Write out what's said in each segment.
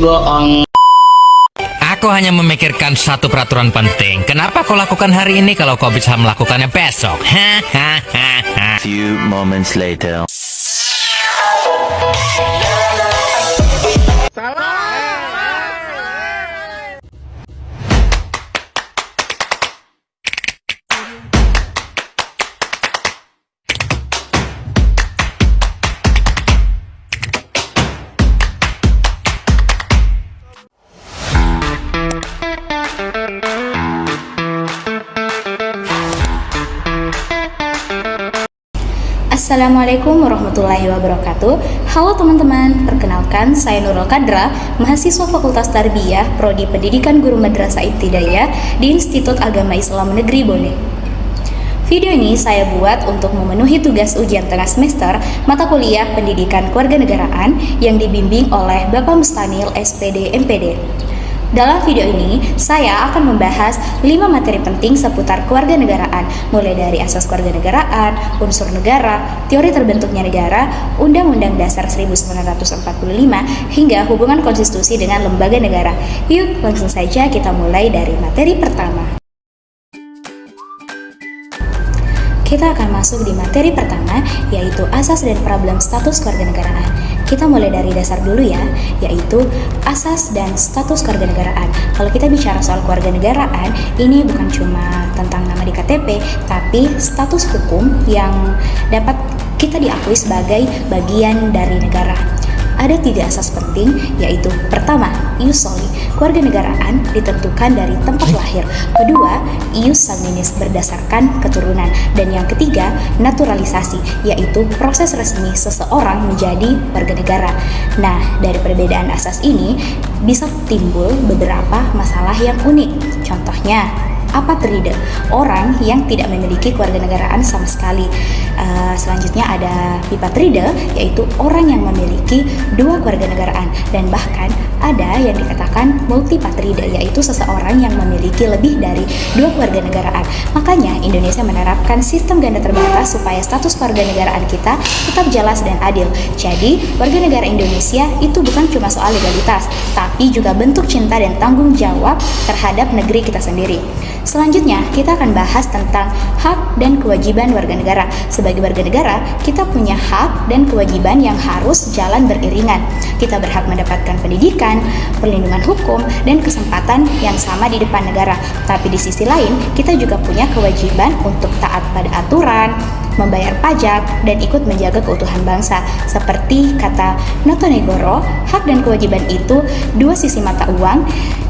bohong. Aku hanya memikirkan satu peraturan penting. Kenapa kau lakukan hari ini kalau kau bisa melakukannya besok? Few moments later. Assalamualaikum warahmatullahi wabarakatuh. Halo teman-teman, perkenalkan saya Nurul Kadra, mahasiswa Fakultas Tarbiyah, Prodi Pendidikan Guru Madrasah Ibtidaiyah di Institut Agama Islam Negeri Bone. Video ini saya buat untuk memenuhi tugas ujian tengah semester mata kuliah Pendidikan Kewarganegaraan yang dibimbing oleh Bapak Mustanil SPD MPD. Dalam video ini, saya akan membahas 5 materi penting seputar kewarganegaraan, mulai dari asas kewarganegaraan, unsur negara, teori terbentuknya negara, Undang-Undang Dasar 1945, hingga hubungan konstitusi dengan lembaga negara. Yuk, langsung saja kita mulai dari materi pertama. Kita akan masuk di materi pertama, yaitu asas dan problem status kewarganegaraan. Kita mulai dari dasar dulu ya, yaitu asas dan status kewarganegaraan. Kalau kita bicara soal kewarganegaraan, ini bukan cuma tentang nama di KTP, tapi status hukum yang dapat kita diakui sebagai bagian dari negara. Ada 3 asas penting, yaitu pertama, ius soli, kewarganegaraan ditentukan dari tempat lahir. Kedua, ius sanguinis, berdasarkan keturunan. Dan yang ketiga, naturalisasi, yaitu proses resmi seseorang menjadi warga negara. Nah, dari perbedaan asas ini bisa timbul beberapa masalah yang unik. Contohnya, apatride, orang yang tidak memiliki kewarganegaraan sama sekali. Selanjutnya ada bipatride, yaitu orang yang memiliki 2 kewarganegaraan, dan bahkan ada yang dikatakan multipatride, yaitu seseorang yang memiliki lebih dari 2 kewarganegaraan. Makanya Indonesia menerapkan sistem ganda terbatas supaya status kewarganegaraan kita tetap jelas dan adil. Jadi, warga negara Indonesia itu bukan cuma soal legalitas, tapi juga bentuk cinta dan tanggung jawab terhadap negeri kita sendiri. Selanjutnya, kita akan bahas tentang hak dan kewajiban warga negara. Sebagai warga negara, kita punya hak dan kewajiban yang harus jalan beriringan. Kita berhak mendapatkan pendidikan, perlindungan hukum, dan kesempatan yang sama di depan negara. Tapi di sisi lain, kita juga punya kewajiban untuk taat pada aturan, membayar pajak, dan ikut menjaga keutuhan bangsa. Seperti kata Notonegoro, hak dan kewajiban itu 2 sisi mata uang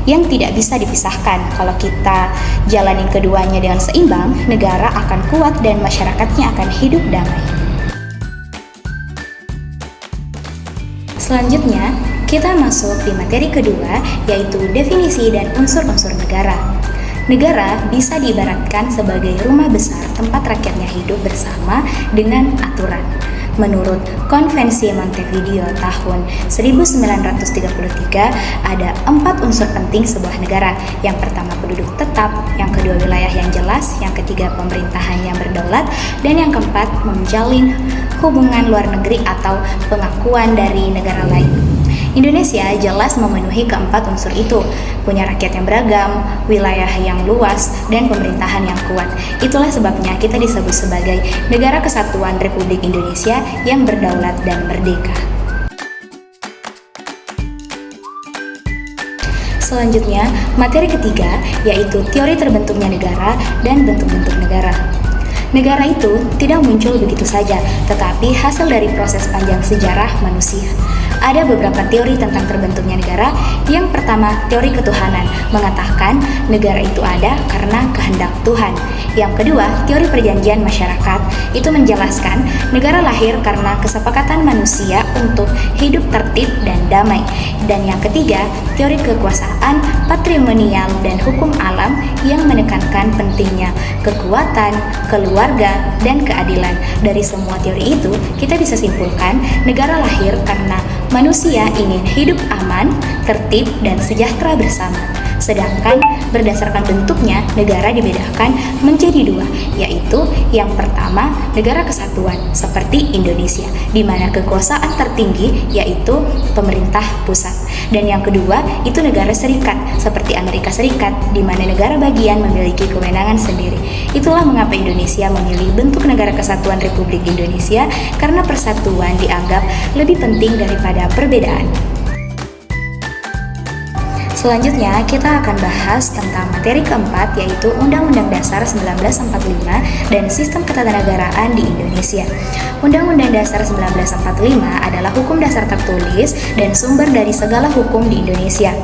yang tidak bisa dipisahkan. Kalau kita jalanin keduanya dengan seimbang, negara akan kuat dan masyarakatnya akan hidup damai. Selanjutnya, kita masuk di materi kedua, yaitu definisi dan unsur-unsur negara. Negara bisa diibaratkan sebagai rumah besar tempat rakyatnya hidup bersama dengan aturan. Menurut Konvensi Montevideo tahun 1933, ada 4 unsur penting sebuah negara. Yang pertama, penduduk tetap, yang kedua, wilayah yang jelas, yang ketiga, pemerintahan yang berdaulat, dan yang keempat, menjalin hubungan luar negeri atau pengakuan dari negara lain. Indonesia jelas memenuhi keempat unsur itu, punya rakyat yang beragam, wilayah yang luas, dan pemerintahan yang kuat. Itulah sebabnya kita disebut sebagai Negara Kesatuan Republik Indonesia yang berdaulat dan merdeka. Selanjutnya, materi ketiga, yaitu teori terbentuknya negara dan bentuk-bentuk negara. Negara itu tidak muncul begitu saja, tetapi hasil dari proses panjang sejarah manusia. Ada beberapa teori tentang terbentuknya negara. Yang pertama, teori ketuhanan, mengatakan negara itu ada karena kehendak Tuhan. Yang kedua, teori perjanjian masyarakat, itu menjelaskan negara lahir karena kesepakatan manusia untuk hidup tertib dan damai. Dan yang ketiga, teori kekuasaan, patrimonial, dan hukum alam yang menekankan pentingnya kekuatan, keluarga, dan keadilan. Dari semua teori itu, kita bisa simpulkan negara lahir karena manusia ingin hidup aman, tertib, dan sejahtera bersama. Sedangkan berdasarkan bentuknya, negara dibedakan menjadi dua, yaitu yang pertama negara kesatuan seperti Indonesia, di mana kekuasaan tertinggi yaitu pemerintah pusat. Dan yang kedua itu negara serikat seperti Amerika Serikat, di mana negara bagian memiliki kewenangan sendiri. Itulah mengapa Indonesia memilih bentuk negara kesatuan Republik Indonesia, karena persatuan dianggap lebih penting daripada perbedaan. Selanjutnya, kita akan bahas tentang materi keempat, yaitu Undang-Undang Dasar 1945 dan Sistem Ketatanegaraan di Indonesia. Undang-Undang Dasar 1945 adalah hukum dasar tertulis dan sumber dari segala hukum di Indonesia.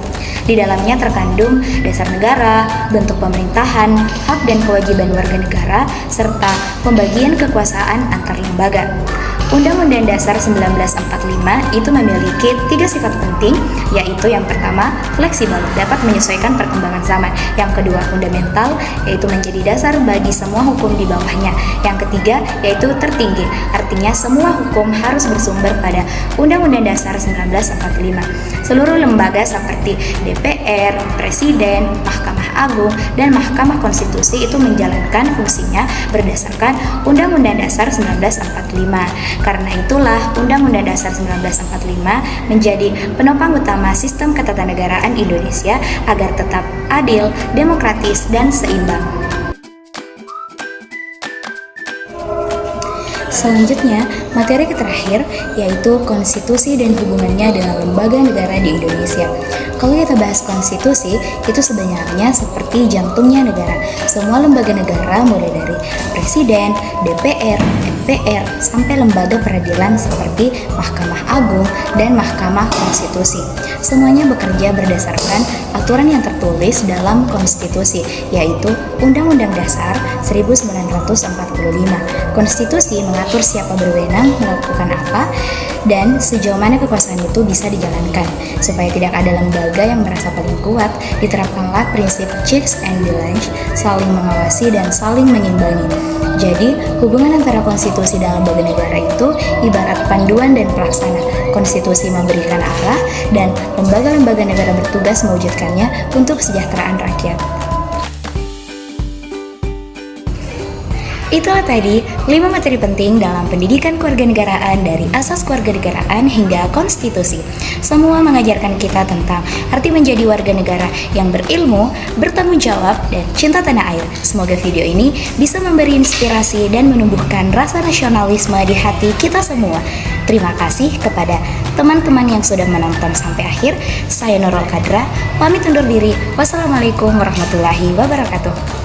Di dalamnya terkandung dasar negara, bentuk pemerintahan, hak dan kewajiban warga negara, serta pembagian kekuasaan antar lembaga. Undang-Undang Dasar 1945 itu memiliki 3 sifat penting, yaitu yang pertama, fleksibel, dapat menyesuaikan perkembangan zaman. Yang kedua, fundamental, yaitu menjadi dasar bagi semua hukum di bawahnya. Yang ketiga, yaitu tertinggi, artinya semua hukum harus bersumber pada Undang-Undang Dasar 1945. Seluruh lembaga seperti DPR, Presiden, Mahkamah Agung, dan Mahkamah Konstitusi itu menjalankan fungsinya berdasarkan Undang-Undang Dasar 1945. Karena itulah Undang-Undang Dasar 1945 menjadi penopang utama sistem ketatanegaraan Indonesia agar tetap adil, demokratis, dan seimbang. Selanjutnya, materi terakhir yaitu konstitusi dan hubungannya dengan lembaga negara di Indonesia. Kalau kita bahas konstitusi, itu sebenarnya seperti jantungnya negara. Semua lembaga negara mulai dari presiden, DPR, MPR, sampai lembaga peradilan seperti Mahkamah Agung dan Mahkamah Konstitusi. Semuanya bekerja berdasarkan aturan yang tertulis dalam konstitusi, yaitu Undang-Undang Dasar 1945. Konstitusi mengatur siapa berwenang melakukan apa dan sejauh mana kekuasaan itu bisa dijalankan. Supaya tidak ada lembaga yang merasa paling kuat, diterapkanlah prinsip checks and balance, saling mengawasi dan saling mengimbangi. Jadi, hubungan antara konstitusi dan lembaga negara itu ibarat panduan dan pelaksana. Konstitusi memberikan arah dan lembaga-lembaga negara bertugas mewujudkannya untuk kesejahteraan rakyat. Itulah tadi 5 materi penting dalam pendidikan kewarganegaraan dari asas kewarganegaraan hingga konstitusi. Semua mengajarkan kita tentang arti menjadi warga negara yang berilmu, bertanggung jawab, dan cinta tanah air. Semoga video ini bisa memberi inspirasi dan menumbuhkan rasa nasionalisme di hati kita semua. Terima kasih kepada teman-teman yang sudah menonton sampai akhir. Saya Nurul Kadra, pamit undur diri. Wassalamualaikum warahmatullahi wabarakatuh.